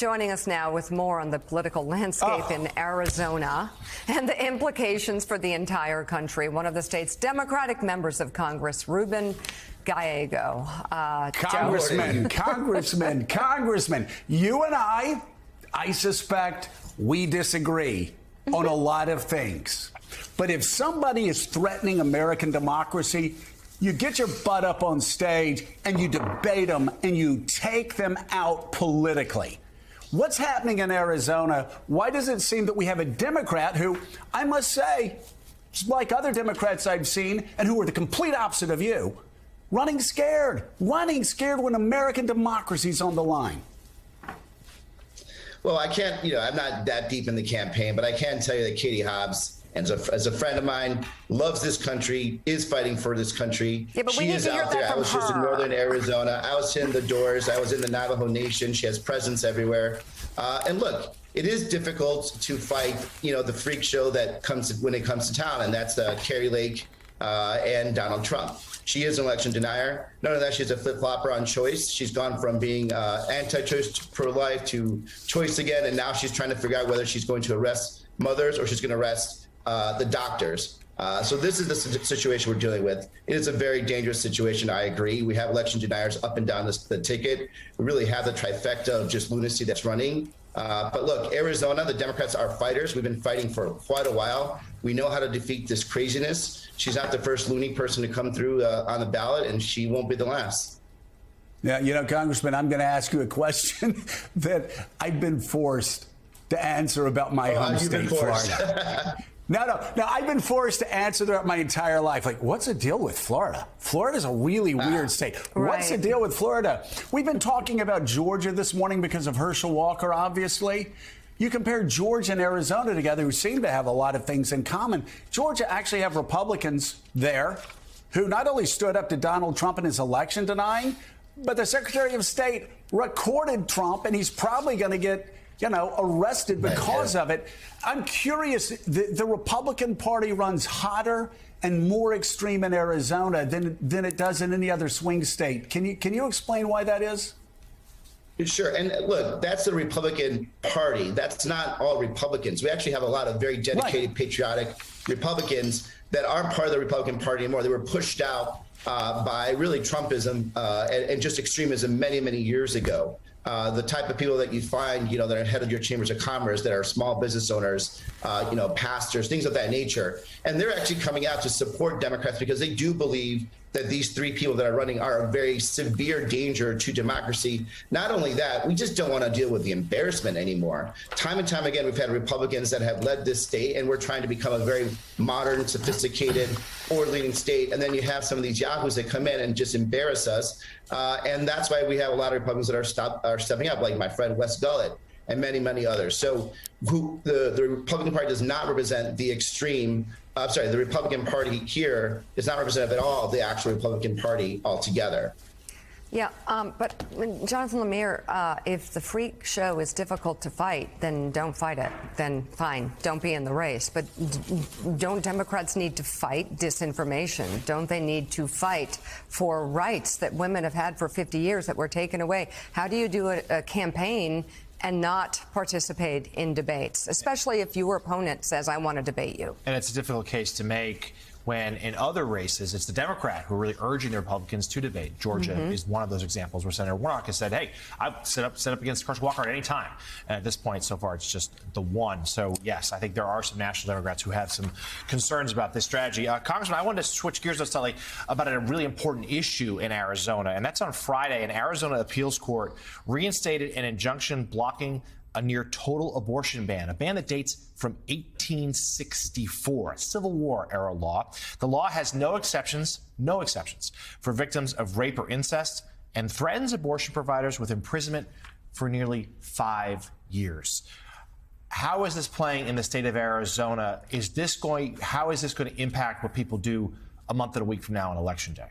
Joining us now with more on the political landscape in Arizona and the implications for the entire country. One of the state's Democratic members of Congress, Ruben Gallego. Congressman, you and I suspect we disagree on a lot of things. But if somebody is threatening American democracy, you get your butt up on stage and you debate them and you take them out politically. What's happening in Arizona? Why does it seem that we have a Democrat who, I must say, like other Democrats I've seen and who are the complete opposite of you, running scared when American democracy is on the line? Well, I can't, I'm not that deep in the campaign, but I can tell you that Katie Hobbs, as a friend of mine, loves this country, is fighting for this country. Yeah, but we need to hear that from her. I was just in northern Arizona. I was in the doors. I was in the Navajo Nation. She has presence everywhere. And look, it is difficult to fight, the freak show that comes when it comes to town, and that's Kari Lake and Donald Trump. She is an election denier. None of that. She's a flip-flopper on choice. She's gone from being anti-choice to pro-life to choice again, and now she's trying to figure out whether she's going to arrest mothers or she's going to arrest the doctors. So this is the situation we're dealing with. It is a very dangerous situation. I agree. We have election deniers up and down the ticket. We really have the trifecta of just lunacy that's running. But look, Arizona, the Democrats are fighters. We've been fighting for quite a while. We know how to defeat this craziness. She's not the first loony person to come through on the ballot, and she won't be the last. Yeah, Congressman, I'm going to ask you a question that I've been forced to answer about my home state, Florida. No, I've been forced to answer that my entire life. Like, what's the deal with Florida? Florida's a really weird state. Right. What's the deal with Florida? We've been talking about Georgia this morning because of Herschel Walker, obviously. You compare Georgia and Arizona together, who seem to have a lot of things in common. Georgia actually have Republicans there who not only stood up to Donald Trump in his election denying, but the Secretary of State recorded Trump, and he's probably going to get arrested because of it. I'm curious, the Republican Party runs hotter and more extreme in Arizona than it does in any other swing state. Can you explain why that is? Sure. And look, that's the Republican Party. That's not all Republicans. We actually have a lot of very dedicated, patriotic Republicans that aren't part of the Republican Party anymore. They were pushed out by really Trumpism and just extremism many, many years ago. The type of people that you find, that are head of your chambers of commerce, that are small business owners, pastors, things of that nature. And they're actually coming out to support Democrats because they do believe that these three people that are running are a very severe danger to democracy. Not only that, we just don't want to deal with the embarrassment anymore. Time and time again, we've had Republicans that have led this state, and we're trying to become a very modern, sophisticated, forward-leaning state. And then you have some of these yahoos that come in and just embarrass us. And that's why we have a lot of Republicans that are stepping up, like my friend Wes Gullett and many, many others. So the Republican Party does not represent the extreme. The Republican Party here is not representative at all of the actual Republican Party altogether. Yeah, but Jonathan Lemire, if the freak show is difficult to fight, then don't fight it. Then fine, don't be in the race. But don't Democrats need to fight disinformation? Don't they need to fight for rights that women have had for 50 years that were taken away? How do you do a campaign and not participate in debates, especially if your opponent says, I want to debate you? And it's a difficult case to make when in other races, it's the Democrat who are really urging the Republicans to debate. Georgia is one of those examples where Senator Warnock has said, hey, I've set up against Herschel Walker at any time. And at this point, so far, it's just the one. So, yes, I think there are some national Democrats who have some concerns about this strategy. Congressman, I wanted to switch gears, let's tell you about a really important issue in Arizona. And that's on Friday. An Arizona appeals court reinstated an injunction blocking a near total abortion ban, a ban that dates from 1864, a Civil War era law. The law has no exceptions for victims of rape or incest, and threatens abortion providers with imprisonment for nearly 5 years. How is this playing in the state of Arizona? How is this going to impact what people do a month and a week from now on Election Day?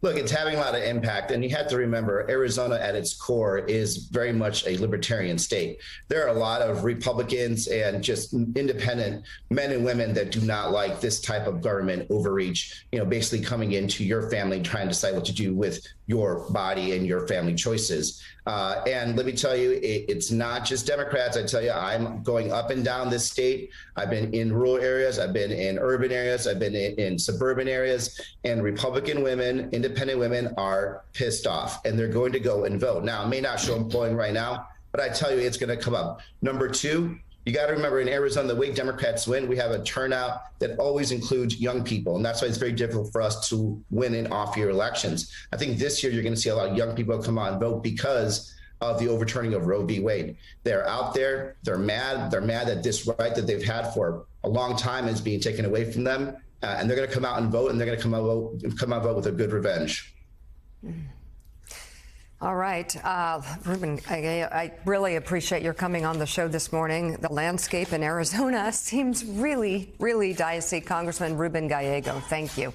Look, it's having a lot of impact. And you have to remember, Arizona at its core is very much a libertarian state. There are a lot of Republicans and just independent men and women that do not like this type of government overreach, basically coming into your family, trying to decide what to do with your body and your family choices. And let me tell you, it's not just Democrats. I tell you, I'm going up and down this state. I've been in rural areas. I've been in urban areas. I've been in suburban areas. And Republican women, independent women are pissed off, and they're going to go and vote. Now, it may not show up polling right now, but I tell you, it's going to come up. Number two, you got to remember, in Arizona, the way Democrats win, we have a turnout that always includes young people. And that's why it's very difficult for us to win in off-year elections. I think this year you're going to see a lot of young people come out and vote because of the overturning of Roe v. Wade. They're out there. They're mad. They're mad that this right that they've had for a long time is being taken away from them. And they're going to come out and vote, and they're going to come out and vote with a good revenge. All right. Ruben, I really appreciate your coming on the show this morning. The landscape in Arizona seems really, really dicey. Congressman Ruben Gallego, thank you.